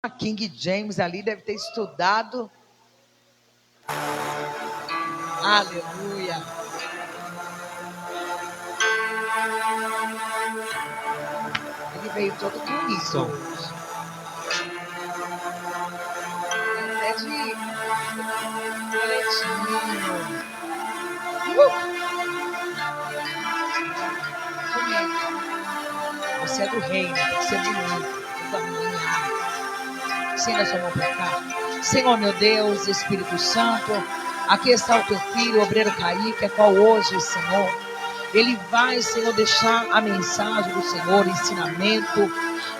A King James ali deve ter estudado. Aleluia. Ele veio todo bonito. Até de coletinho. Você é do reino, tem que ser bonito. Tudo arruminado. Estenda sua mão para cá. Senhor meu Deus, Espírito Santo, aqui está o teu filho, o obreiro Kaique, é qual hoje, Senhor, ele vai, Senhor, deixar a mensagem do Senhor, ensinamento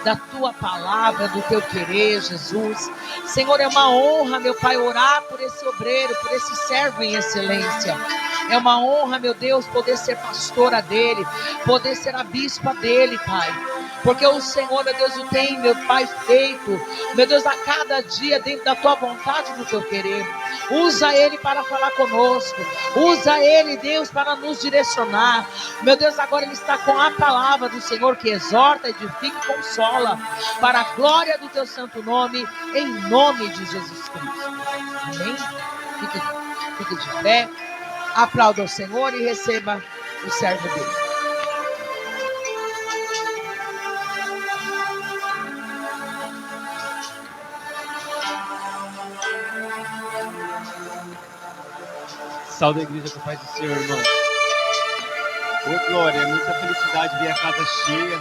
da tua palavra, do teu querer, Jesus. Senhor, é uma honra, meu Pai, orar por esse obreiro, por esse servo em excelência. É uma honra, meu Deus, poder ser pastora dele, poder ser a bispa dele, Pai. Porque o Senhor, meu Deus, o tem, meu Pai, feito, meu Deus, a cada dia dentro da tua vontade, do teu querer. Usa ele para falar conosco. Usa ele, Deus, para nos direcionar. Meu Deus, agora ele está com a palavra do Senhor que exorta, edifica e consola. Para a glória do teu santo nome, em nome de Jesus Cristo. Amém? Fique de pé. Aplauda o Senhor e receba o servo dele. Salve a igreja com a paz do Senhor, irmão. Ô glória, é muita felicidade ver a casa cheia,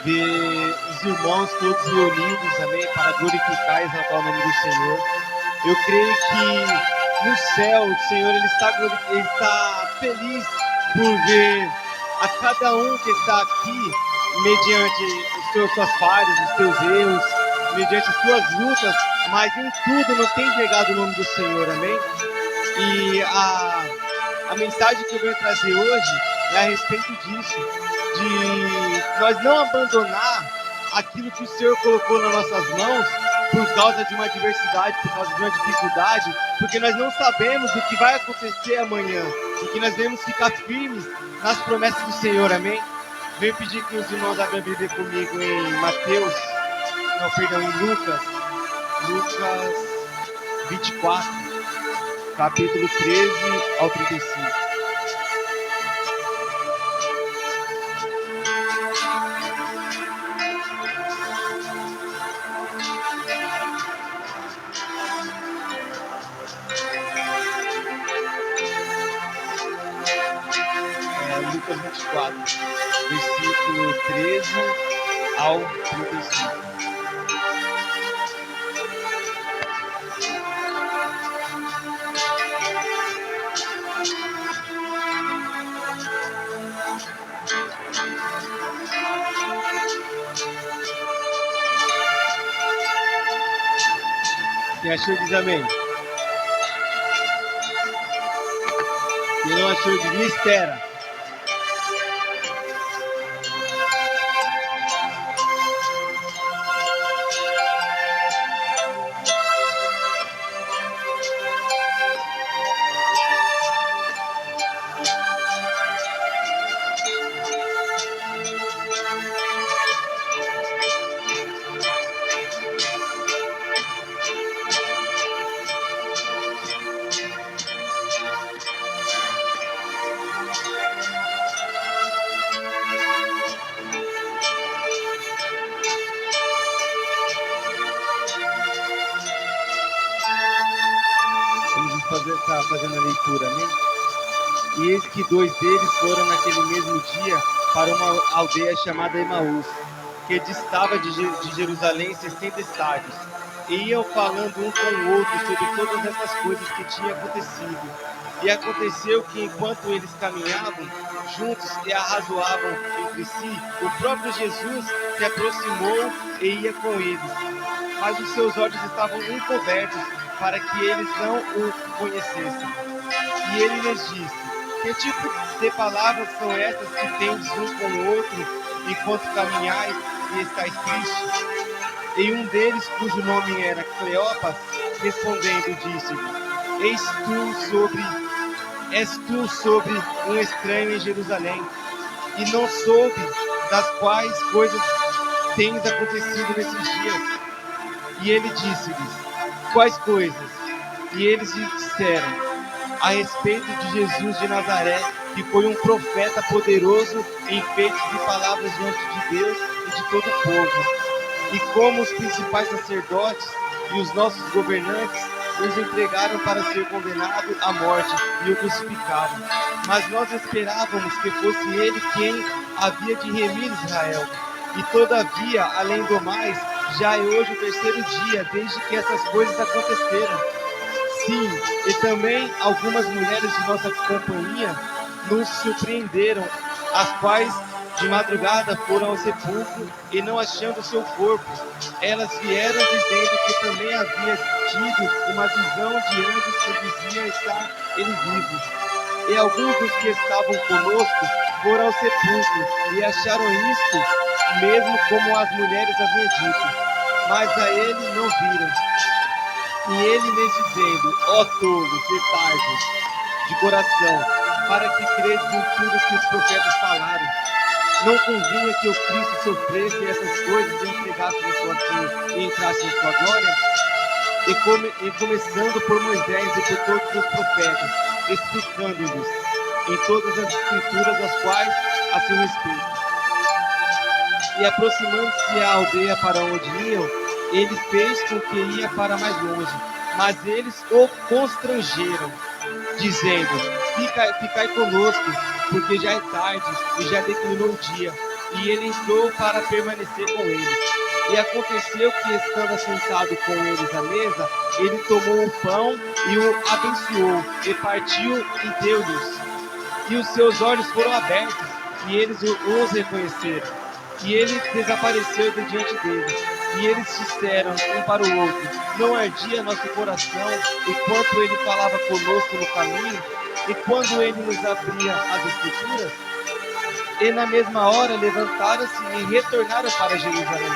ver os irmãos todos reunidos, amém, para glorificar e exaltar o nome do Senhor. Eu creio que no céu o Senhor ele está feliz por ver a cada um que está aqui, mediante suas falhas, os seus erros, mediante as suas lutas, mas em tudo não tem negado o nome do Senhor, amém? E a mensagem que eu venho trazer hoje é a respeito disso, de nós não abandonar aquilo que o Senhor colocou nas nossas mãos por causa de uma adversidade, por causa de uma dificuldade, porque nós não sabemos o que vai acontecer amanhã, e que nós devemos ficar firmes nas promessas do Senhor, amém? Venho pedir que os irmãos abram a Bíblia comigo em em Lucas 24. Capítulo 13 ao 35. Lucas 24, versículo 13 ao 35. Quem achou diz amém. Quem não achou diz me espera. Está fazendo a leitura, amém? E eis que 2 deles foram naquele mesmo dia para uma aldeia chamada Emaús, que distava de Jerusalém 60 estádios, e iam falando um com o outro sobre todas essas coisas que tinham acontecido. E aconteceu que enquanto eles caminhavam juntos e arrazoavam entre si, o próprio Jesus se aproximou e ia com eles, mas os seus olhos estavam encobertos para que eles não o conhecessem. E ele lhes disse: que tipo de palavras são estas que tendes um com o outro, enquanto caminhais e estáis tristes? E um deles, cujo nome era Cleopas, respondendo, disse-lhe: És tu sobre um estranho em Jerusalém, e não soube das quais coisas tens acontecido nesses dias. E ele disse-lhes: quais coisas? E eles lhe disseram a respeito de Jesus de Nazaré, que foi um profeta poderoso em feitos e palavras diante de Deus e de todo o povo. E como os principais sacerdotes e os nossos governantes os entregaram para ser condenado à morte e o crucificaram. Mas nós esperávamos que fosse ele quem havia de remir Israel. E todavia, além do mais, já é hoje o terceiro dia desde que essas coisas aconteceram. Sim, e também algumas mulheres de nossa companhia nos surpreenderam, as quais de madrugada foram ao sepulcro e não achando seu corpo, elas vieram dizendo que também havia tido uma visão de anjos que dizia estar ele vivo. E alguns dos que estavam conosco foram ao sepulcro e acharam isto mesmo como as mulheres haviam dito, mas a ele não viram. E ele lhes dizendo: ó tolos e tardos de coração, para que credes em tudo que os profetas falaram. Não convinha que o Cristo sofresse essas coisas e entregasse a sua vida e entrasse em sua glória? E começando por Moisés e por todos os profetas, explicando-lhes em todas as escrituras as quais a seu respeito. E aproximando-se a aldeia para onde iam, ele fez com que ia para mais longe, mas eles o constrangeram, dizendo: ficai conosco, porque já é tarde e já declinou o dia. E ele entrou para permanecer com eles. E aconteceu que, estando assentado com eles à mesa, ele tomou o pão e o abençoou, e partiu e deu-lhes. E os seus olhos foram abertos, e eles os reconheceram. E ele desapareceu de diante deles. E eles disseram um para o outro: não ardia nosso coração enquanto ele falava conosco no caminho, e quando ele nos abria as escrituras? E na mesma hora levantaram-se e retornaram para Jerusalém.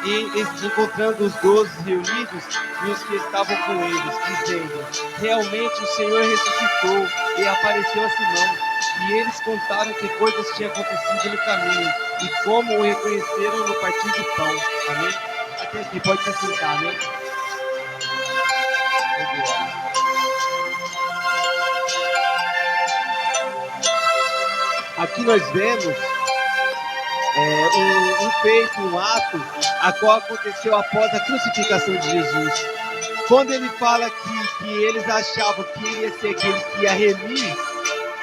E encontrando os 12 reunidos e os que estavam com eles, dizendo: realmente o Senhor ressuscitou e apareceu a Simão. E eles contaram que coisas tinham acontecido no caminho e como o reconheceram no partir do pão. Amém? Até aqui, pode se sentar, amém? Aqui nós vemos um feito, um ato, a qual aconteceu após a crucificação de Jesus. Quando ele fala que eles achavam que ele ia ser aquele que ia remir,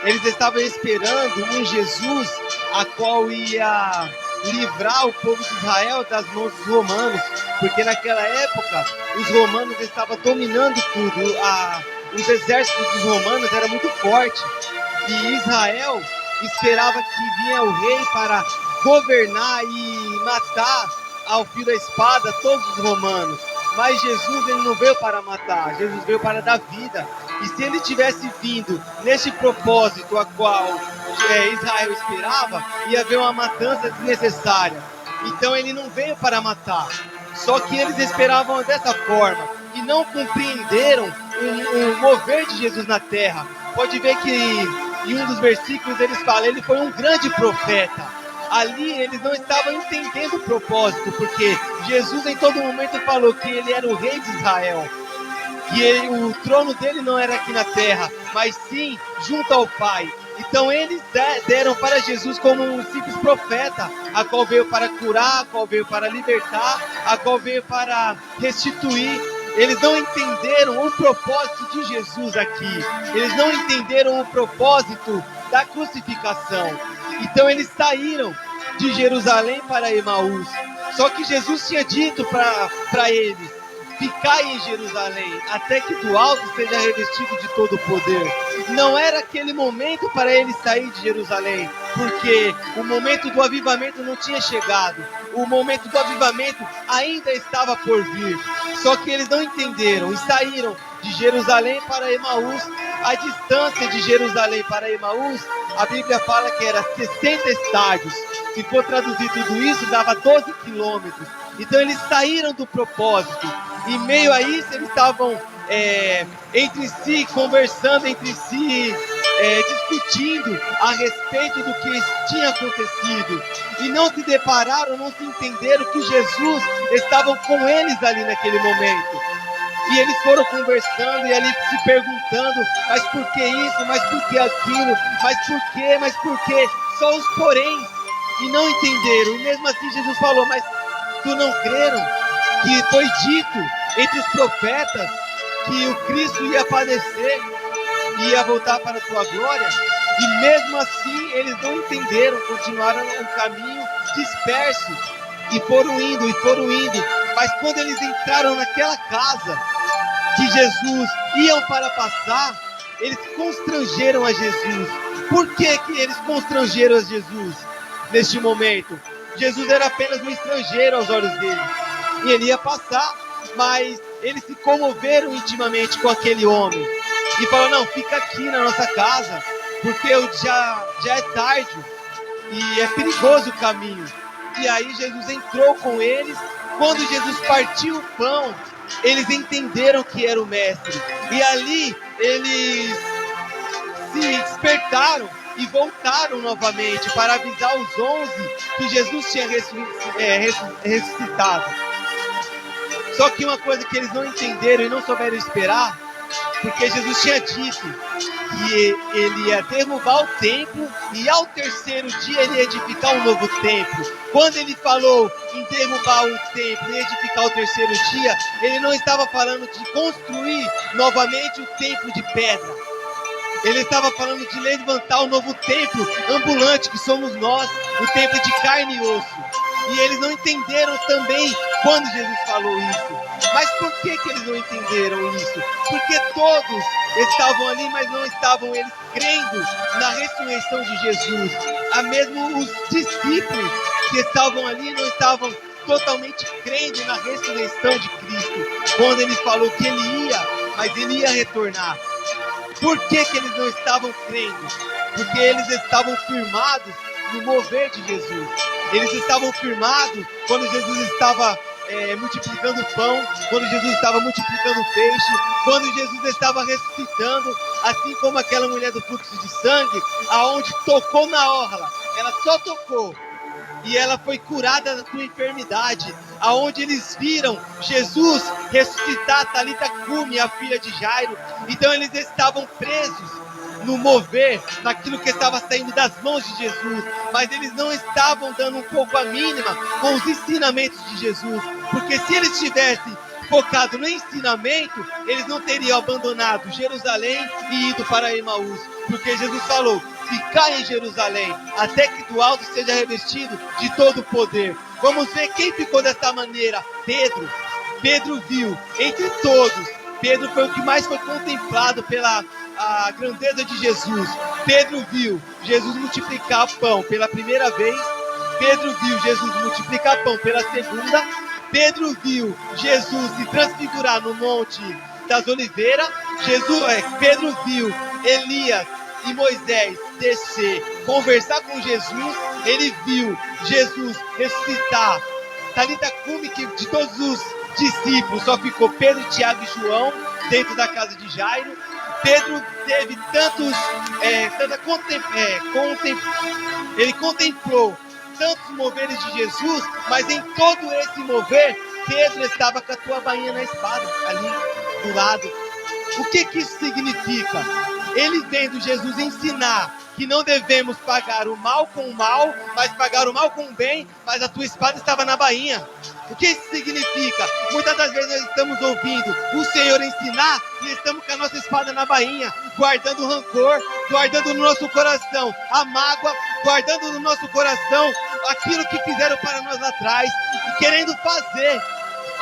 eles estavam esperando um Jesus a qual ia livrar o povo de Israel das mãos dos romanos, porque naquela época os romanos estavam dominando tudo, os exércitos dos romanos eram muito fortes, e Israel esperava que vinha o rei para governar e matar ao fio da espada todos os romanos. Mas Jesus, ele não veio para matar, Jesus veio para dar vida. E se ele tivesse vindo neste propósito a qual Israel esperava, ia haver uma matança desnecessária. Então ele não veio para matar. Só que eles esperavam dessa forma e não compreenderam o mover de Jesus na terra. Pode ver que em um dos versículos eles falam: ele foi um grande profeta. Ali eles não estavam entendendo o propósito, porque Jesus em todo momento falou que ele era o rei de Israel. E o trono dele não era aqui na terra, mas sim junto ao Pai. Então eles deram para Jesus como um simples profeta, a qual veio para curar, a qual veio para libertar, a qual veio para restituir. Eles não entenderam o propósito de Jesus aqui. Eles não entenderam o propósito da crucificação. Então eles saíram de Jerusalém para Emaús. Só que Jesus tinha dito para eles: ficai em Jerusalém, até que do alto seja revestido de todo o poder. Não era aquele momento para eles sair de Jerusalém, porque o momento do avivamento não tinha chegado. O momento do avivamento ainda estava por vir. Só que eles não entenderam e saíram de Jerusalém para Emaús. A distância de Jerusalém para Emaús, a Bíblia fala que era 60 estádios. Se for traduzir tudo isso, dava 12 quilômetros. Então eles saíram do propósito. E meio a isso eles estavam entre si, conversando entre si, discutindo a respeito do que tinha acontecido, e não se depararam, não se entenderam que Jesus estava com eles ali naquele momento. E eles foram conversando e ali se perguntando, mas por que isso, mas por que aquilo, mas por quê? Só os poréns, e não entenderam. E mesmo assim Jesus falou, mas tu não creram que foi dito entre os profetas que o Cristo ia padecer e ia voltar para a sua glória? E mesmo assim eles não entenderam, continuaram um caminho disperso e foram indo, mas quando eles entraram naquela casa que Jesus iam para passar, eles constrangeram a Jesus. Por que eles constrangeram a Jesus neste momento? Jesus era apenas um estrangeiro aos olhos deles, e ele ia passar, mas eles se comoveram intimamente com aquele homem e falaram, não, fica aqui na nossa casa, porque já é tarde e é perigoso o caminho. E aí Jesus entrou com eles. Quando Jesus partiu o pão, eles entenderam que era o mestre, e ali eles se despertaram e voltaram novamente para avisar os 11 que Jesus tinha ressuscitado. Só que uma coisa que eles não entenderam e não souberam esperar, porque Jesus tinha dito que ele ia derrubar o templo e ao terceiro dia ele ia edificar um novo templo. Quando ele falou em derrubar um templo e edificar o terceiro dia, ele não estava falando de construir novamente o templo de pedra. Ele estava falando de levantar um novo templo ambulante, que somos nós, o templo de carne e osso. E eles não entenderam também quando Jesus falou isso. Mas por que eles não entenderam isso? Porque todos estavam ali, mas não estavam eles crendo na ressurreição de Jesus. Mesmo os discípulos que estavam ali não estavam totalmente crendo na ressurreição de Cristo. Quando ele falou que ele ia, mas ele ia retornar. Por que eles não estavam crendo? Porque eles estavam firmados no mover de Jesus. Eles estavam firmados quando Jesus estava multiplicando o pão, quando Jesus estava multiplicando o peixe, quando Jesus estava ressuscitando, assim como aquela mulher do fluxo de sangue, aonde tocou na orla, ela só tocou, e ela foi curada da sua enfermidade, aonde eles viram Jesus ressuscitar Talita Cumi, a filha de Jairo. Então eles estavam presos no mover, naquilo que estava saindo das mãos de Jesus, mas eles não estavam dando um pouco a mínima com os ensinamentos de Jesus, porque se eles tivessem focado no ensinamento, eles não teriam abandonado Jerusalém e ido para Emaús, porque Jesus falou, ficar em Jerusalém, até que do alto seja revestido de todo o poder. Vamos ver quem ficou dessa maneira. Pedro viu, entre todos, Pedro foi o que mais foi contemplado pela a grandeza de Jesus. Pedro viu Jesus multiplicar pão pela primeira vez, Pedro viu Jesus multiplicar pão pela segunda, Pedro viu Jesus se transfigurar no Monte das Oliveiras, Pedro viu Elias e Moisés descer, conversar com Jesus, ele viu Jesus ressuscitar Talita Cumi, que de todos os discípulos só ficou Pedro, Tiago e João dentro da casa de Jairo. Pedro teve ele contemplou tantos moveres de Jesus, mas em todo esse mover, Pedro estava com a tua bainha na espada, ali do lado. O que isso significa? Ele vendo Jesus ensinar que não devemos pagar o mal com o mal, mas pagar o mal com o bem, mas a tua espada estava na bainha. O que isso significa? Muitas das vezes nós estamos ouvindo o Senhor ensinar e estamos com a nossa espada na bainha, guardando o rancor, guardando no nosso coração a mágoa, guardando no nosso coração aquilo que fizeram para nós lá atrás e querendo fazer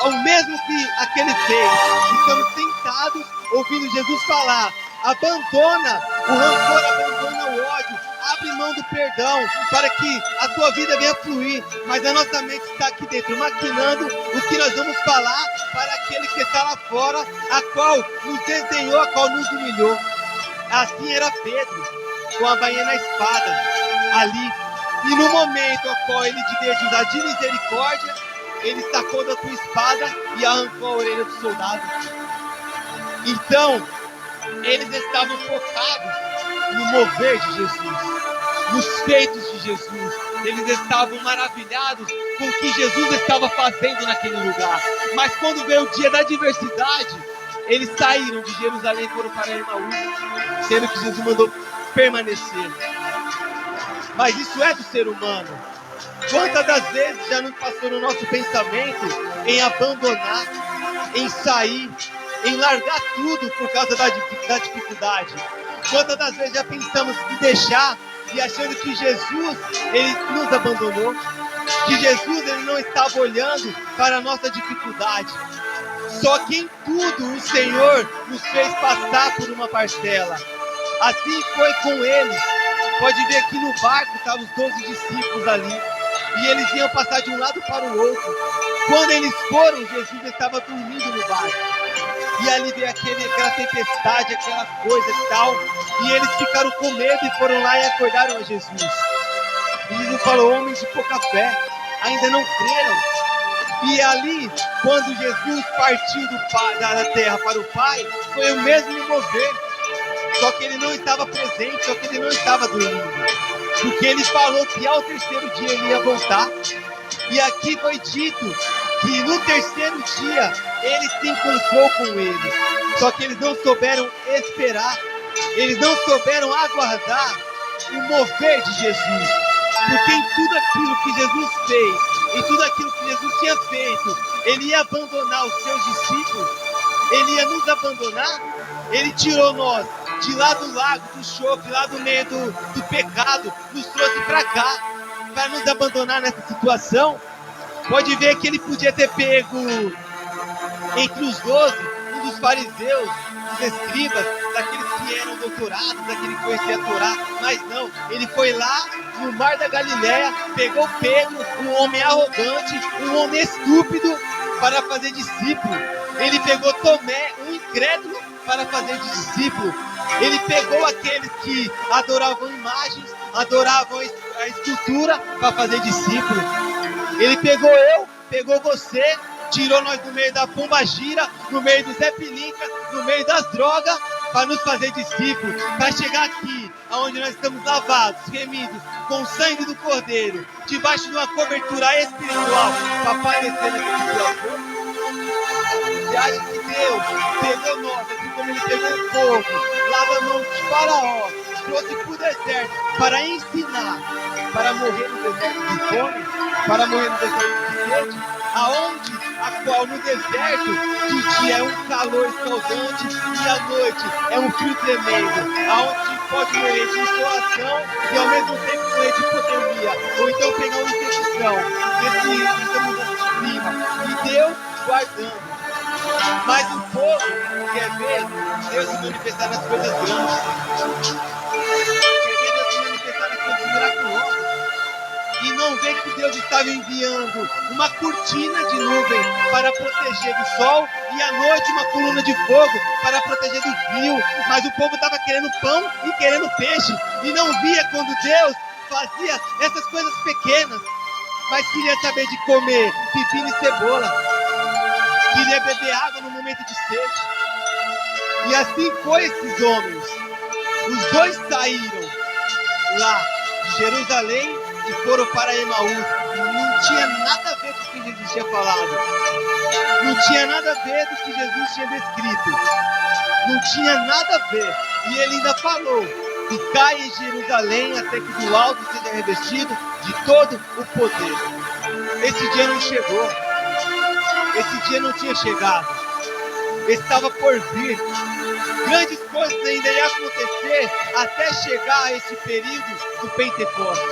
o mesmo que aquele fez. Estamos tentados ouvindo Jesus falar, abandona o rancor, abandona o ódio, abre mão do perdão, para que a tua vida venha fluir, mas a nossa mente está aqui dentro, maquinando o que nós vamos falar para aquele que está lá fora, a qual nos desdenhou, a qual nos humilhou. Assim era Pedro, com a bainha na espada, ali, e no momento ao qual ele devia usar de misericórdia, ele sacou da tua espada e arrancou a orelha do soldado. Então, eles estavam focados no mover de Jesus, nos feitos de Jesus. Eles estavam maravilhados com o que Jesus estava fazendo naquele lugar. Mas quando veio o dia da adversidade, eles saíram de Jerusalém e foram para Emaús, sendo que Jesus mandou permanecer. Mas isso é do ser humano. Quantas das vezes já nos passou no nosso pensamento em abandonar, em sair, em largar tudo por causa da dificuldade? Quantas das vezes já pensamos em deixar e achando que Jesus, ele nos abandonou, que Jesus, ele não estava olhando para a nossa dificuldade. Só que em tudo o Senhor nos fez passar por uma parcela. Assim foi com eles. Pode ver que no barco estavam os 12 discípulos ali, e eles iam passar de um lado para o outro. Quando eles foram, Jesus estava dormindo no barco. E ali veio aquela tempestade, aquela coisa e tal. E eles ficaram com medo e foram lá e acordaram a Jesus. E Jesus falou: homens de pouca fé, ainda não creram. E ali, quando Jesus partiu da terra para o Pai, foi o mesmo mover. Só que ele não estava presente, só que ele não estava dormindo. Porque ele falou que ao terceiro dia ele ia voltar. E aqui foi dito que no terceiro dia ele se encontrou com eles. Só que eles não souberam esperar, eles não souberam aguardar o mover de Jesus. Porque em tudo aquilo que Jesus fez, em tudo aquilo que Jesus tinha feito, ele ia abandonar os seus discípulos, ele ia nos abandonar. Ele tirou nós de lá do lago, do chope, lá do meio do pecado, nos trouxe para cá, para nos abandonar nessa situação. Pode ver que ele podia ter pego entre os 12, um dos fariseus, dos escribas, daqueles que eram doutorados, daqueles que conheciam a Torá, mas não, ele foi lá no mar da Galileia, pegou Pedro, um homem arrogante, um homem estúpido, para fazer discípulo. Ele pegou Tomé, um incrédulo, para fazer discípulo. Ele pegou aqueles que adoravam imagens, adoravam a escultura, para fazer discípulo. Ele pegou eu, pegou você, tirou nós do meio da pombagira, no meio do Zé Pilinca, no meio das drogas, para nos fazer discípulos, para chegar aqui, onde nós estamos lavados, remidos, com o sangue do Cordeiro, debaixo de uma cobertura espiritual, para padecer nessa situação. Você acha que Deus pegou nós, assim como ele pegou o povo, lá da mão de Faraó, trouxe para o deserto para ensinar, para morrer no deserto de fome, para morrer no deserto de sede, a qual no deserto de dia é um calor escaldante e à noite é um frio tremendo, aonde pode morrer de insolação e ao mesmo tempo morrer de hipotermia, ou então pegar uma infecção nessa mudança de clima, e Deus guardando. Mas o povo quer ver Deus se manifestar nas coisas grandes, quer ver Deus se manifestar nas coisas miraculosas, e não vê que Deus estava enviando uma cortina de nuvem para proteger do sol e à noite uma coluna de fogo para proteger do frio. Mas o povo estava querendo pão e querendo peixe, e não via quando Deus fazia essas coisas pequenas, mas queria saber de comer pepino e cebola, queria beber água no momento de sede. E assim foi esses homens. Os dois saíram lá de Jerusalém e foram para Emaús. Não tinha nada a ver com o que Jesus tinha falado. Não tinha nada a ver com o que Jesus tinha descrito. Não tinha nada a ver. E ele ainda falou: ficai em Jerusalém até que do alto seja revestido de todo o poder. Esse dia não chegou. Esse dia não tinha chegado. Estava por vir. Grandes coisas ainda iam acontecer até chegar a esse período do Pentecostes.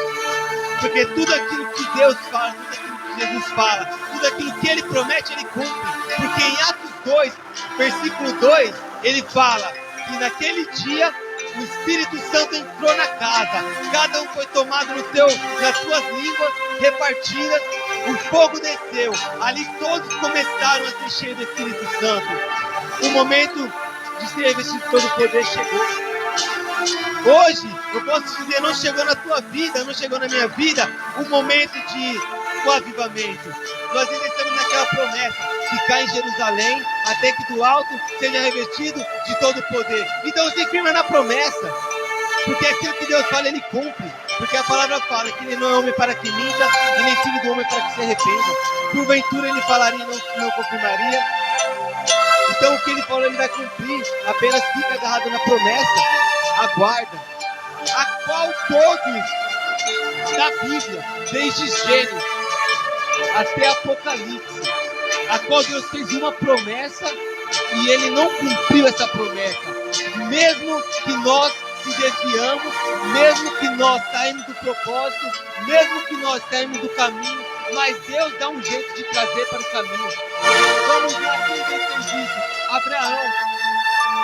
Porque tudo aquilo que Deus fala, tudo aquilo que Jesus fala, tudo aquilo que Ele promete, Ele cumpre. Porque em Atos 2, versículo 2, Ele fala que naquele dia o Espírito Santo entrou na casa. Cada um foi tomado nas suas línguas repartidas. O fogo desceu. Ali todos começaram a ser cheios do Espírito Santo. O momento de ser revestido de todo o poder chegou. Hoje, eu posso dizer, não chegou na tua vida, não chegou na minha vida, o momento do avivamento. Nós ainda estamos naquela promessa: ficar em Jerusalém até que do alto seja revestido de todo o poder. Então se firma na promessa. Porque aquilo que Deus fala, Ele cumpre. Porque a palavra fala que Ele não é homem para que minta, e nem filho do homem para que se arrependa. Porventura Ele falaria e não confirmaria. Então o que Ele falou, Ele vai cumprir. Apenas fica agarrado na promessa. Aguarda. A qual todos da Bíblia, desde Gênesis até Apocalipse, a qual Deus fez uma promessa e Ele não cumpriu essa promessa. Mesmo que nós se desviamos, mesmo que nós saímos do propósito, mesmo que nós saímos do caminho, mas Deus dá um jeito de trazer para o caminho. Vamos ver aqui o Deus fez isso. Abraão.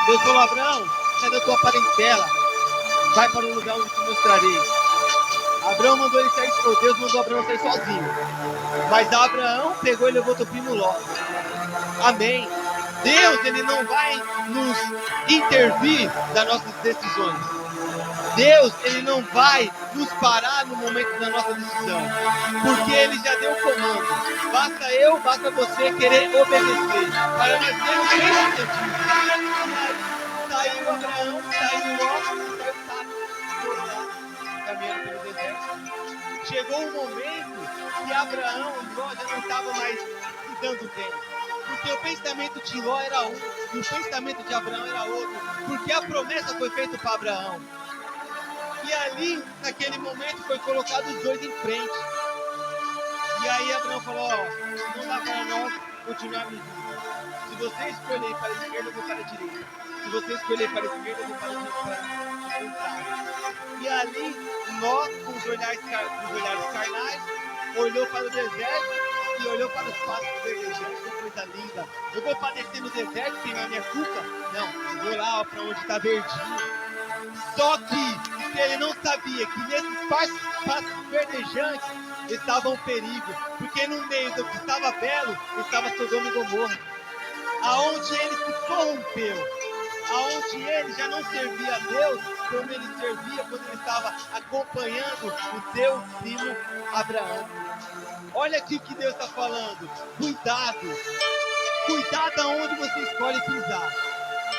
Deus falou: Abraão, sai da tua parentela, vai para o lugar onde te mostrarei. Abraão mandou ele sair, Deus mandou Abraão sair sozinho. Mas Abraão pegou e levou teu primo Ló. Amém. Deus, Ele não vai nos intervir das nossas decisões. Deus, Ele não vai nos parar no momento da nossa decisão. Porque Ele já deu o comando. Basta você querer obedecer. Para nós termos bem sucedido. Saiu Abraão, saiu Ló, saiu Sara, caminhando pelo deserto. Chegou um momento que Abraão e Ló já não estavam mais se dando bem. Porque o pensamento de Ló era um e o pensamento de Abraão era outro. Porque a promessa foi feita para Abraão. E ali, naquele momento, foi colocado os dois em frente. E aí Abraão falou: ó, não dá para nós continuarmos juntos. Se você escolher para a esquerda, eu vou para a direita. Se você escolher para a esquerda, eu vou para a direita. E ali, Ló, com os olhares carnais, olhou para o deserto e olhou para os pastos verdejantes. Que coisa linda. Eu vou padecer no deserto, queimar minha cuca? Não, eu vou lá para onde está verdinho. Só que ele não sabia que nesses pastos verdejantes estava um perigo. Porque no meio do que estava belo, estava Sodoma e Gomorra. Aonde ele se corrompeu. Aonde ele já não servia a Deus como ele servia quando ele estava acompanhando o seu primo Abraão. Olha aqui o que Deus está falando. Cuidado. Cuidado aonde você escolhe pisar.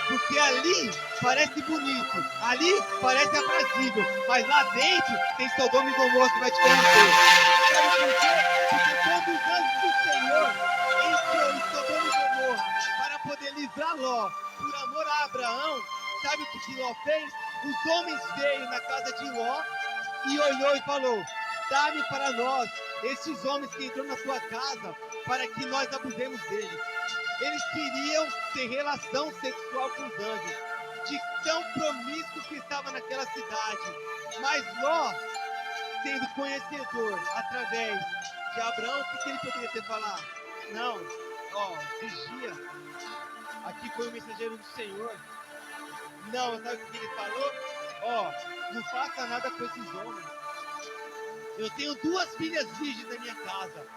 Porque ali parece bonito, ali parece aprazível, mas lá dentro tem Sodoma e Gomorra que vai te corromper. Sabe por quê? Porque quando os anjos do Senhor entrou em Sodoma e Gomorra para poder livrar Ló por amor a Abraão, sabe o que Ló fez? Os homens veio na casa de Ló e olhou e falou: dá-me para nós esses homens que entram na tua casa para que nós abusemos deles. Eles queriam ter relação sexual com os anjos, de tão promíscuo que estava naquela cidade. Mas Ló, sendo conhecedor através de Abraão, o que ele poderia ter falado? Não, vigia, aqui foi o mensageiro do Senhor. Não, sabe o que ele falou? Não faça nada com esses homens. Eu tenho 2 filhas virgens na minha casa.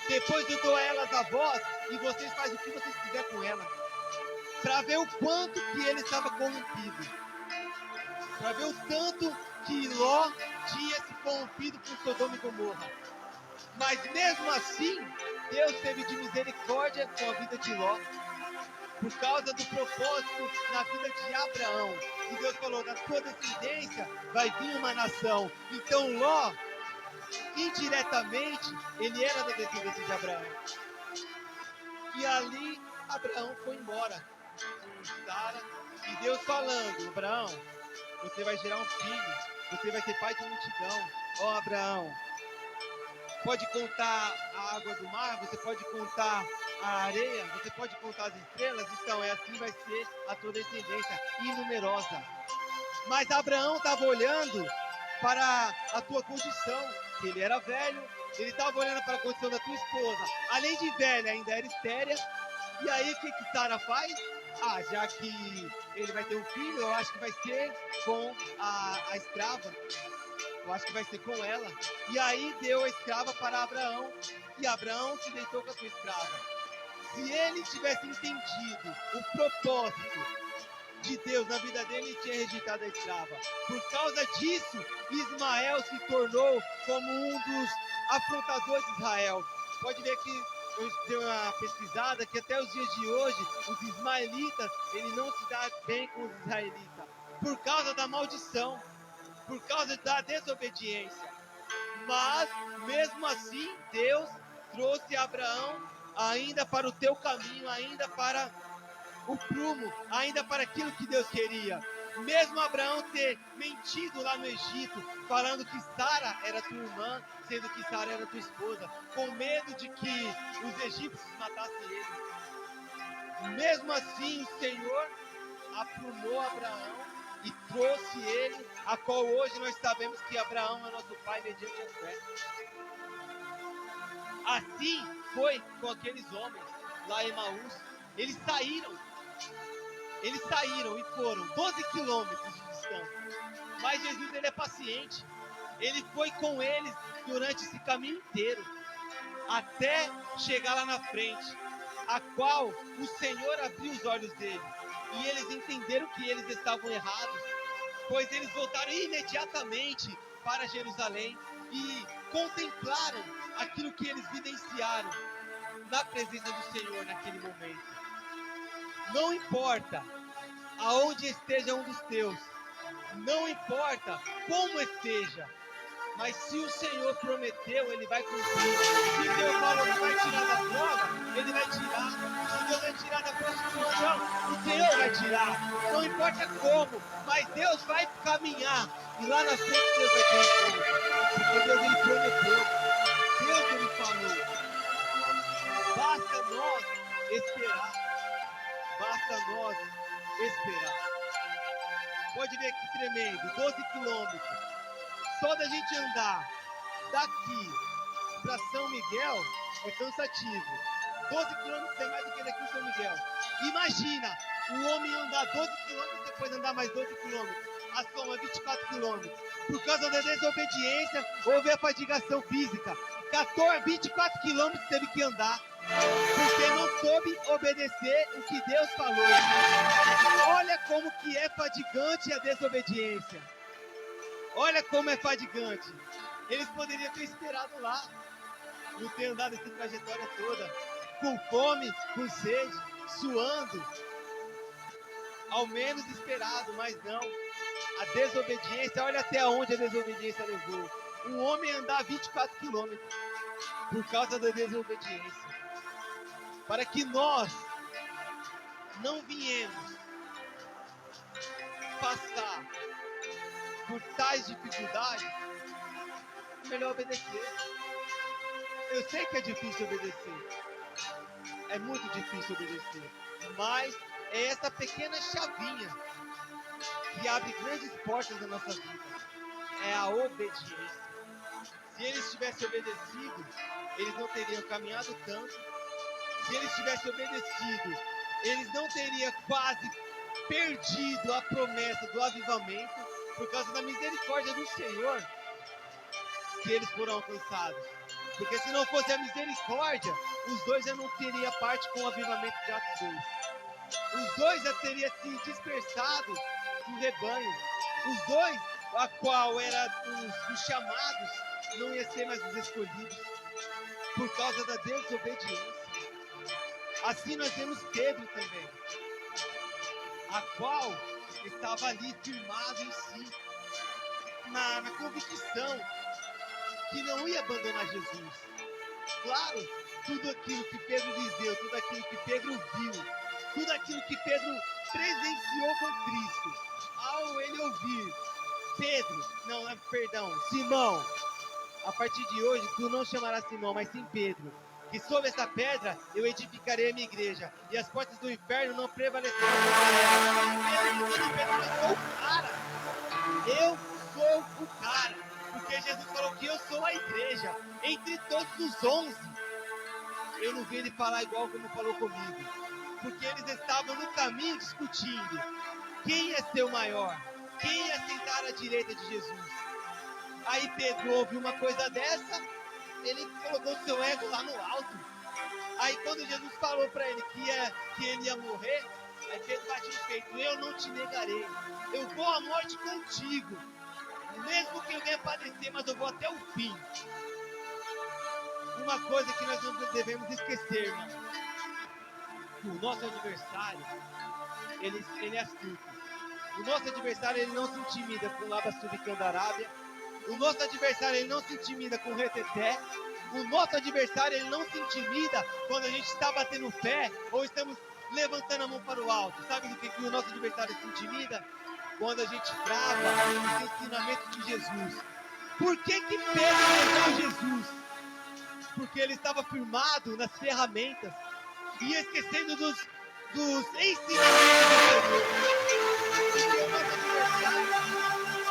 Depois eu dou a elas a voz e vocês fazem o que vocês quiserem com elas. Para ver o quanto que ele estava corrompido. Para ver o tanto que Ló tinha se corrompido com Sodoma e Gomorra. Mas mesmo assim, Deus teve de misericórdia com a vida de Ló. Por causa do propósito na vida de Abraão. E Deus falou: da tua descendência vai vir uma nação. Então Ló, indiretamente, ele era da descendência de Abraão. E ali, Abraão foi embora com Sara. E Deus falando: Abraão, você vai gerar um filho. Você vai ser pai de multidão. Abraão, pode contar a água do mar, você pode contar a areia, você pode contar as estrelas. Então assim vai ser a tua descendência, inumerosa. Mas Abraão estava olhando para a tua condição, que ele era velho. Ele estava olhando para a condição da tua esposa, além de velha, ainda era estéril. E aí o que Sara faz? Já que ele vai ter um filho, eu acho que vai ser com a escrava. Eu acho que vai ser com ela. E aí deu a escrava para Abraão. E Abraão se deitou com a sua escrava. Se ele tivesse entendido o propósito de Deus na vida dele, ele tinha rejeitado a escrava. Por causa disso, Ismael se tornou como um dos afrontadores de Israel. Pode ver que eu dei uma pesquisada que até os dias de hoje, os ismaelitas, ele não se dá bem com os israelitas. Por causa da maldição. por causa da desobediência. Mas, mesmo assim, Deus trouxe Abraão ainda para o teu caminho, ainda para o prumo, ainda para aquilo que Deus queria. Mesmo Abraão ter mentido lá no Egito, falando que Sara era tua irmã, sendo que Sara era tua esposa, com medo de que os egípcios matassem ele. Mesmo assim, o Senhor aprumou Abraão e trouxe ele, a qual hoje nós sabemos que Abraão é nosso pai mediante a fé. Assim foi com aqueles homens lá em Emaús. Eles saíram e foram 12 quilômetros de distância. Mas Jesus, ele é paciente. Ele foi com eles durante esse caminho inteiro, até chegar lá na frente, a qual o Senhor abriu os olhos deles. E eles entenderam que eles estavam errados, pois eles voltaram imediatamente para Jerusalém e contemplaram aquilo que eles vivenciaram na presença do Senhor naquele momento. Não importa aonde esteja um dos teus, não importa como esteja, mas se o Senhor prometeu, Ele vai cumprir. Se Deus falou que vai tirar da droga, Ele vai tirar. Se Deus vai tirar da prostituição, o Senhor vai tirar. Não importa como, mas Deus vai caminhar. E lá na frente Deus vai ter encontro. Porque Deus, Ele prometeu. Deus, Ele falou. Basta nós esperar. Basta nós esperar. Pode ver que tremendo, 12 quilômetros. Só da gente andar daqui para São Miguel é cansativo. 12 quilômetros é mais do que daqui em São Miguel. Imagina o homem andar 12 quilômetros e depois andar mais 12 quilômetros. A soma 24 quilômetros. Por causa da desobediência, houve a fadigação física. 24 quilômetros teve que andar. Porque não soube obedecer o que Deus falou. Olha como que é fadigante a desobediência. Olha como é fadigante. Eles poderiam ter esperado lá, não ter andado essa trajetória toda, com fome, com sede, suando. Ao menos esperado, mas não. A desobediência, olha até onde a desobediência levou. Um homem andar 24 quilômetros por causa da desobediência. Para que nós não viemos passar por tais dificuldades, é melhor obedecer. Eu sei que é difícil obedecer. É muito difícil obedecer. Mas é essa pequena chavinha que abre grandes portas na nossa vida. É a obediência. Se eles tivessem obedecido, eles não teriam caminhado tanto. Se eles tivessem obedecido, eles não teriam quase perdido a promessa do avivamento. Por causa da misericórdia do Senhor, que eles foram alcançados. Porque se não fosse a misericórdia, os dois já não teriam parte com o avivamento de Atos 2. Os dois já teriam se dispersado do rebanho. Os dois, a qual eram os chamados, não iam ser mais os escolhidos. Por causa da desobediência. Assim nós vemos Pedro também, a qual estava ali firmado em si, na convicção que não ia abandonar Jesus. Claro, tudo aquilo que Pedro viveu, tudo aquilo que Pedro viu, tudo aquilo que Pedro presenciou com Cristo, ao ele ouvir, Simão, a partir de hoje tu não chamarás Simão, mas sim Pedro, que sobre essa pedra eu edificarei a minha igreja, e as portas do inferno não prevalecerão contra ela. Eu sou o cara, porque Jesus falou que eu sou a igreja, entre todos os 11. Eu não vi ele falar igual como falou comigo, porque eles estavam no caminho discutindo quem ia ser o maior, quem ia sentar à direita de Jesus. Aí Pedro ouve uma coisa dessa, ele colocou seu ego lá no alto. Aí quando Jesus falou para ele que ele ia morrer, aí Pedro bateu no peito: eu não te negarei, eu vou à morte contigo, mesmo que eu venha padecer, mas eu vou até o fim. Uma coisa que nós não devemos esquecer, irmão, que o nosso adversário, ele é astuto. O nosso adversário, ele não se intimida com o Labassubican da Arábia. O nosso adversário, ele não se intimida com o reteté. O nosso adversário, ele não se intimida quando a gente está batendo o pé ou estamos levantando a mão para o alto. Sabe do que o nosso adversário se intimida? Quando a gente trava os ensinamentos de Jesus. Por que Pedro negou Jesus? Porque ele estava firmado nas ferramentas e esquecendo dos ensinamentos do Senhor. Porque o nosso adversário,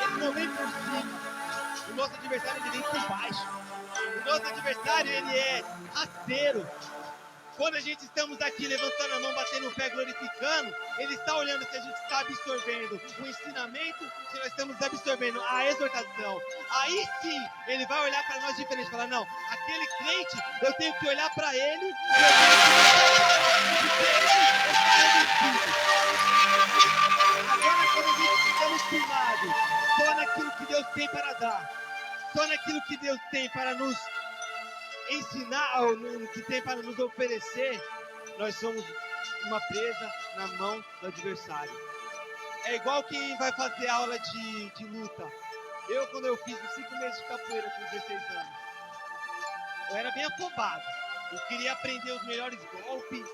ele não vem por cima. O nosso adversário, ele vem por baixo. O nosso adversário, ele é rasteiro. Quando a gente estamos aqui levantando a mão, batendo o pé, glorificando, ele está olhando se a gente está absorvendo o ensinamento, se nós estamos absorvendo a exortação. Aí sim, ele vai olhar para nós diferente, falar, não, aquele crente, eu tenho que olhar para ele, agora quando a gente estamos firmados, só naquilo que Deus tem para dar, só naquilo que Deus tem para nos ensinar, ou no que tem para nos oferecer, nós somos uma presa na mão do adversário. É igual quem vai fazer aula de luta. Eu, quando eu fiz os 5 meses de capoeira com 16 anos, eu era bem afobado. Eu queria aprender os melhores golpes,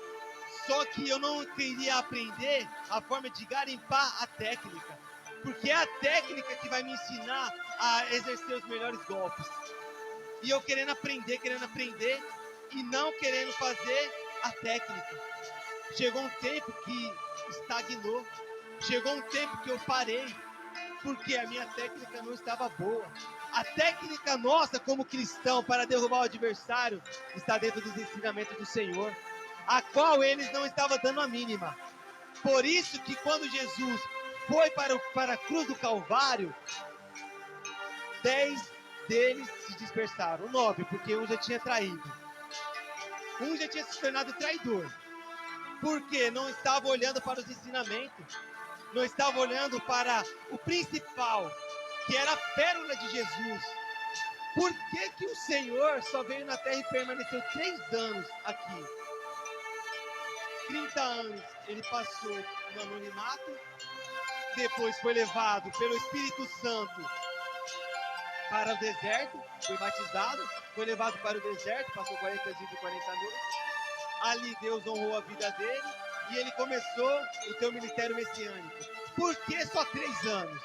só que eu não queria aprender a forma de garimpar a técnica, porque é a técnica que vai me ensinar a exercer os melhores golpes. E eu querendo aprender e não querendo fazer a técnica. Chegou um tempo que estagnou. Chegou um tempo que eu parei, porque a minha técnica não estava boa. A técnica nossa como cristão para derrubar o adversário está dentro dos ensinamentos do Senhor, a qual eles não estavam dando a mínima. Por isso que quando Jesus foi para a cruz do Calvário, 10 deles se dispersaram. 9, porque um já tinha traído. Um já tinha se tornado traidor. Porque não estava olhando para os ensinamentos. Não estava olhando para o principal, que era a pérola de Jesus. Por que o Senhor só veio na terra e permaneceu 3 anos aqui? 30 anos ele passou no anonimato. Depois foi levado pelo Espírito Santo para o deserto, foi batizado, foi levado para o deserto, passou 40 dias e 40 noites. Ali Deus honrou a vida dele e ele começou o seu ministério messiânico. Por que só 3 anos?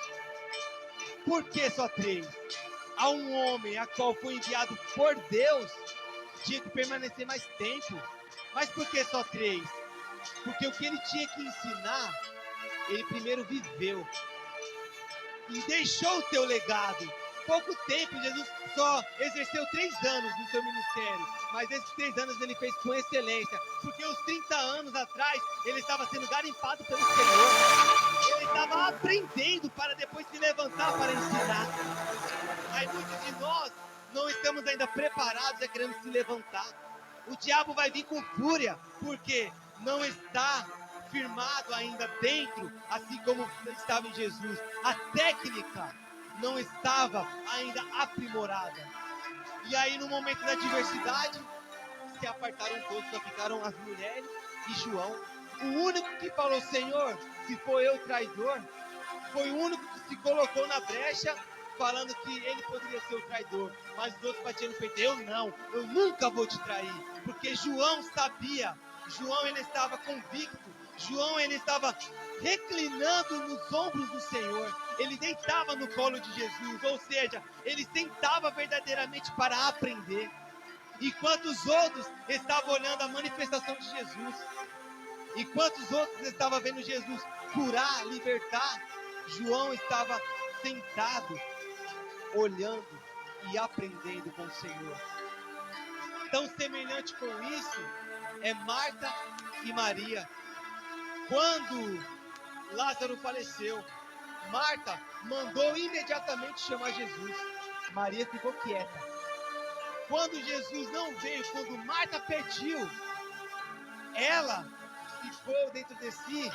Por que só 3? A um homem a qual foi enviado por Deus, tinha que permanecer mais tempo. Mas por que só 3? Porque o que ele tinha que ensinar, ele primeiro viveu e deixou o seu legado. Pouco tempo, Jesus só exerceu 3 anos no seu ministério, mas esses 3 anos ele fez com excelência, porque os 30 anos atrás ele estava sendo garimpado pelo Senhor, ele estava aprendendo para depois se levantar para ensinar. Aí muitos de nós não estamos ainda preparados, já queremos se levantar. O diabo vai vir com fúria, porque não está firmado ainda dentro, assim como estava em Jesus. A técnica não estava ainda aprimorada. E aí no momento da adversidade, se apartaram todos, só ficaram as mulheres e João. O único que falou, Senhor, se for eu traidor, foi o único que se colocou na brecha, falando que ele poderia ser o traidor. Mas os outros batiam no peito, eu nunca vou te trair. Porque João sabia, João ele estava convicto, João ele estava reclinando nos ombros do Senhor, ele deitava no colo de Jesus, ou seja, ele sentava verdadeiramente para aprender, enquanto os outros estavam olhando a manifestação de Jesus, enquanto os outros estavam vendo Jesus curar, libertar, João estava sentado, olhando e aprendendo com o Senhor. Tão semelhante com isso é Marta e Maria. Quando Lázaro faleceu, Marta mandou imediatamente chamar Jesus. Maria ficou quieta. Quando Jesus não veio, quando Marta pediu, ela ficou dentro de si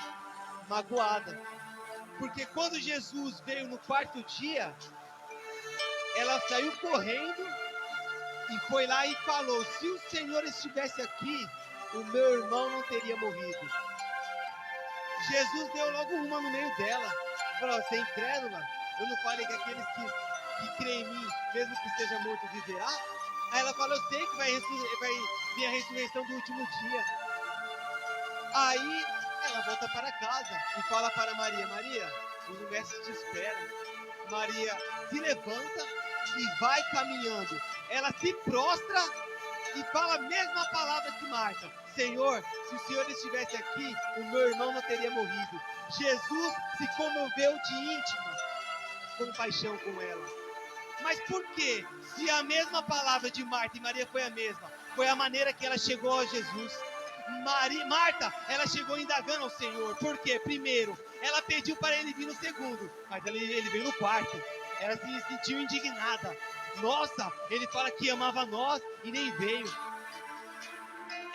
magoada. Porque quando Jesus veio no 4º dia, ela saiu correndo e foi lá e falou, se o Senhor estivesse aqui, o meu irmão não teria morrido. Jesus deu logo uma no meio dela. Falou, você é incrédula? Eu não falei que aqueles que creem em mim, mesmo que esteja morto, viverá? Aí ela fala, eu sei que vai vir a ressurreição do último dia. Aí ela volta para casa e fala para Maria, Maria, o mestre te espera. Maria se levanta e vai caminhando. Ela se prostra e fala a mesma palavra que Marta. Senhor, se o Senhor estivesse aqui, o meu irmão não teria morrido. Jesus se comoveu de íntima compaixão com ela. Mas por quê? Se a mesma palavra de Marta e Maria foi a mesma, foi a maneira que ela chegou a Jesus. Marta, ela chegou indagando ao Senhor. Por quê? Primeiro, ela pediu para ele vir no segundo, mas ele veio no quarto. Ela se sentiu indignada. Nossa, ele fala que amava nós e nem veio.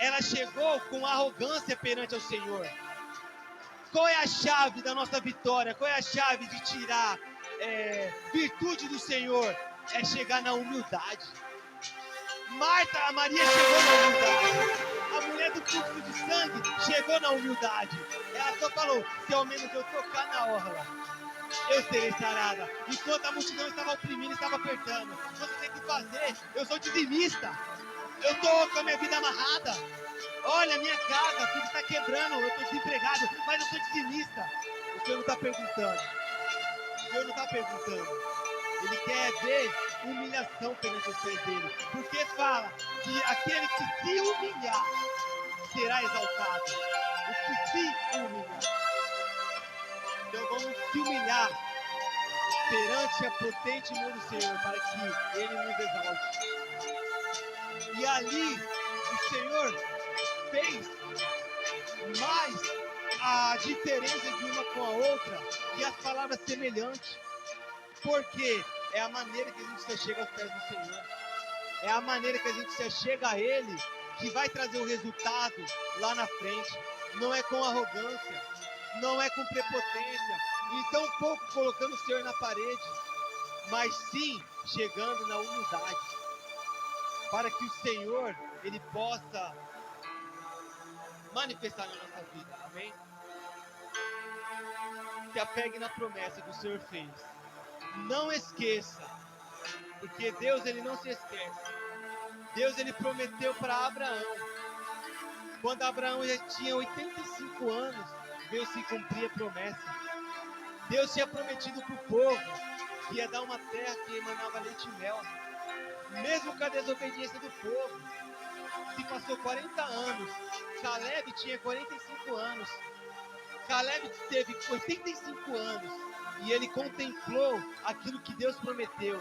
Ela chegou com arrogância perante ao Senhor. Qual é a chave da nossa vitória? Qual é a chave de tirar virtude do Senhor? É chegar na humildade. A Maria chegou na humildade. A mulher do fluxo de sangue chegou na humildade. Ela só falou, se ao menos eu tocar na orla, eu serei sarada. Enquanto a multidão estava oprimindo, estava apertando. Você tem que fazer. Eu sou dizimista. Eu estou com a minha vida amarrada. Olha, minha casa, tudo está quebrando. Eu estou desempregado, mas eu sou dizimista. O Senhor não está perguntando. O Senhor não está perguntando. Ele quer ver humilhação perante os pés dele. Porque fala que aquele que se humilhar será exaltado. O que se humilhar. Então vamos se humilhar perante a potente mão do Senhor para que Ele nos exalte. E ali o Senhor fez mais a diferença de uma com a outra que as palavras semelhantes. Porque é a maneira que a gente se chega aos pés do Senhor. É a maneira que a gente se achega a Ele que vai trazer o resultado lá na frente. Não é com arrogância, não é com prepotência, e tão pouco colocando o Senhor na parede, mas sim chegando na humildade, para que o Senhor, Ele possa manifestar na nossa vida, amém? Se apegue na promessa que o Senhor fez. Não esqueça, porque Deus, Ele não se esquece. Deus, Ele prometeu para Abraão. Quando Abraão já tinha 85 anos, veio se cumprir a promessa. Deus tinha prometido para o povo que ia dar uma terra que emanava leite e mel. Mesmo com a desobediência do povo, se passou 40 anos. Caleb tinha 45 anos. Caleb teve 85 anos e ele contemplou aquilo que Deus prometeu.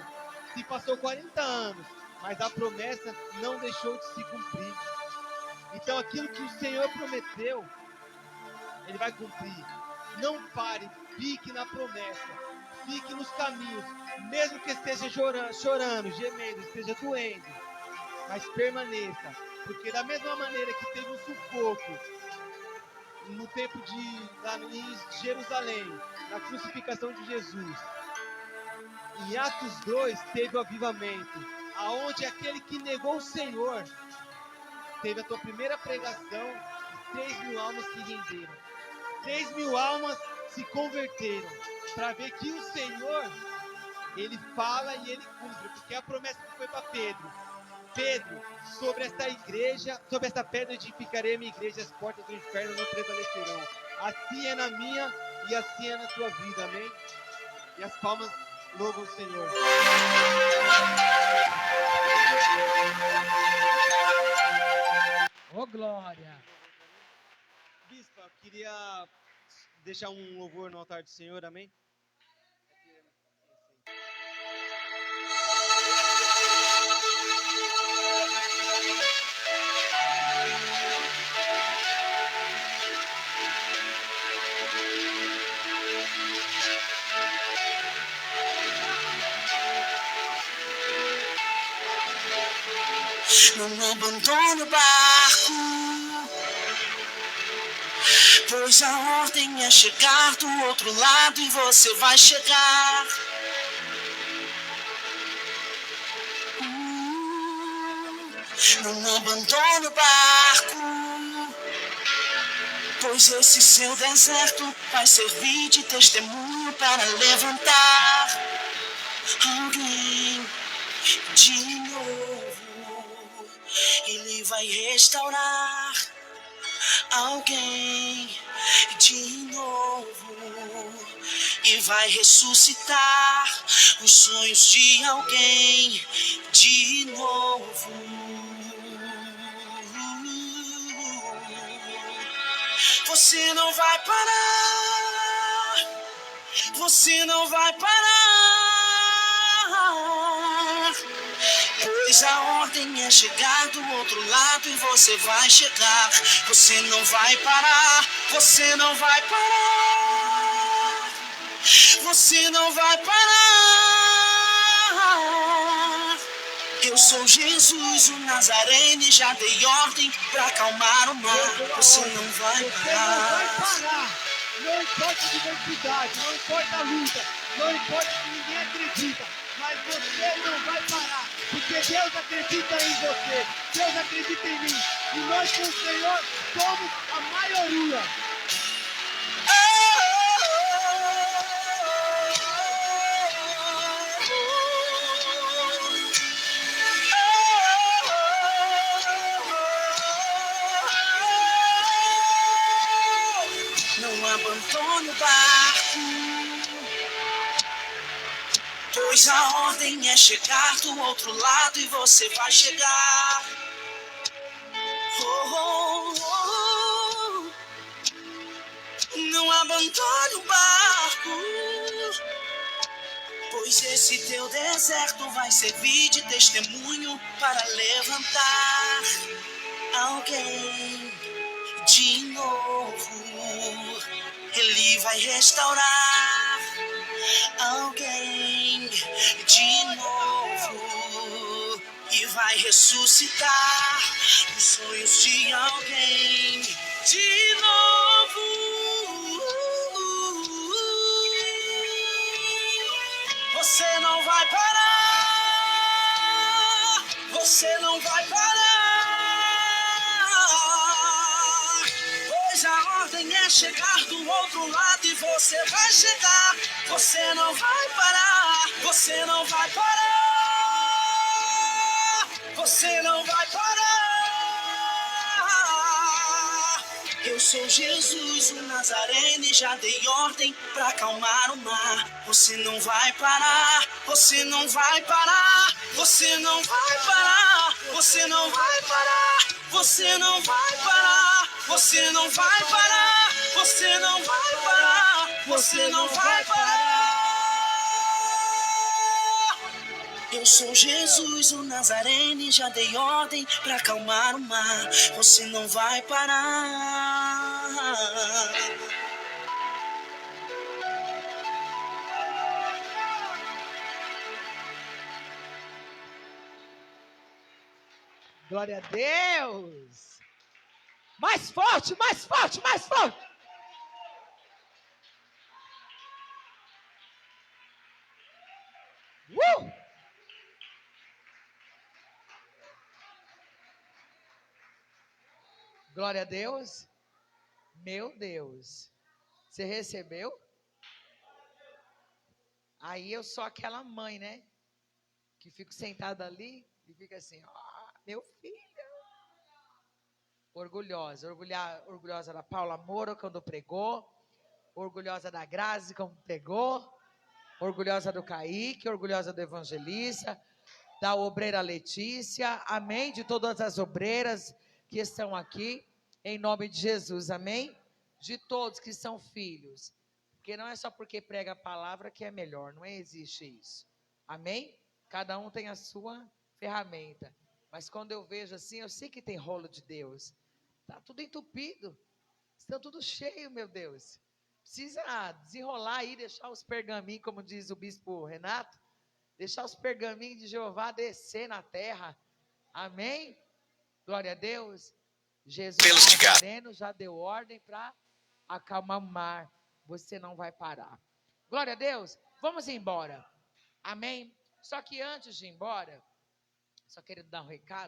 Se passou 40 anos, mas a promessa não deixou de se cumprir. Então aquilo que o Senhor prometeu, Ele vai cumprir. Não pare, fique na promessa, fique nos caminhos, mesmo que esteja chorando, gemendo, esteja doendo, mas permaneça, porque da mesma maneira que teve um sufoco no tempo lá em Jerusalém, na crucificação de Jesus, em Atos 2 teve o avivamento, aonde aquele que negou o Senhor teve a tua primeira pregação e 3.000 almas se renderam. 3.000 almas se converteram para ver que o Senhor, Ele fala e Ele cumpre, porque a promessa que foi para Pedro, sobre esta igreja, sobre esta pedra edificarei a minha igreja, as portas do inferno não prevalecerão. Assim é na minha e assim é na tua vida, amém? E as palmas louvam o Senhor. Ô, glória! Bispa, eu queria deixar um louvor no altar do Senhor, amém? Não abandone o barco, pois a ordem é chegar do outro lado e você vai chegar. Não abandone o barco, Pois esse seu deserto vai servir de testemunho para levantar alguém de novo. Ele vai restaurar alguém de novo e vai ressuscitar os sonhos de alguém de novo. Você não vai parar, você não vai parar, pois a ordem é chegar do outro lado e você vai chegar. Você não vai parar, você não vai parar, você não vai parar. Eu sou Jesus, o Nazareno, e já dei ordem pra acalmar o mar. Você não vai parar. Não importa a diversidade, não importa a luta, não importa que ninguém acredita, mas você não vai parar, porque Deus acredita em você, Deus acredita em mim, e nós com o Senhor somos a maioria. Não abandone o barco, pois a ordem é chegar do outro lado e você vai chegar. Não abandone o barco, pois esse teu deserto vai servir de testemunho para levantar alguém de novo. Ele vai restaurar alguém de novo e vai ressuscitar os sonhos de alguém de novo. Você não vai parar, você não vai parar, pois a ordem é chegar do outro lado e você vai chegar. Você não vai parar, você não vai parar, você não vai parar. Eu sou Jesus, o Nazareno, e já dei ordem pra acalmar o mar. Você não vai parar, você não vai parar, você não vai parar, você não vai parar, você não vai parar, você não vai parar, você não vai parar, você não vai parar. Eu sou Jesus, o Nazareno, e já dei ordem pra acalmar o mar. Você não vai parar. Glória a Deus. Mais forte, mais forte, mais forte. Glória a Deus. Meu Deus. Você recebeu? Aí eu sou aquela mãe, né? Que fico sentada ali e fica assim, meu filho. Orgulhosa, orgulhosa da Paula Moura quando pregou, orgulhosa da Grazi quando pregou, orgulhosa do Kaique, orgulhosa do evangelista, da obreira Letícia, amém? De todas as obreiras que estão aqui, em nome de Jesus, amém? De todos que são filhos, porque não é só porque prega a palavra que é melhor, não existe isso, amém? Cada um tem a sua ferramenta, mas quando eu vejo assim, eu sei que tem rolo de Deus, está tudo entupido, está tudo cheio, meu Deus, precisa desenrolar aí, deixar os pergaminhos, como diz o bispo Renato, deixar os pergaminhos de Jeová descer na terra, amém? Glória a Deus. Jesus Nazareno já deu ordem para acalmar o mar, você não vai parar. Glória a Deus, vamos embora, amém? Só que antes de ir embora, só quero dar um recado.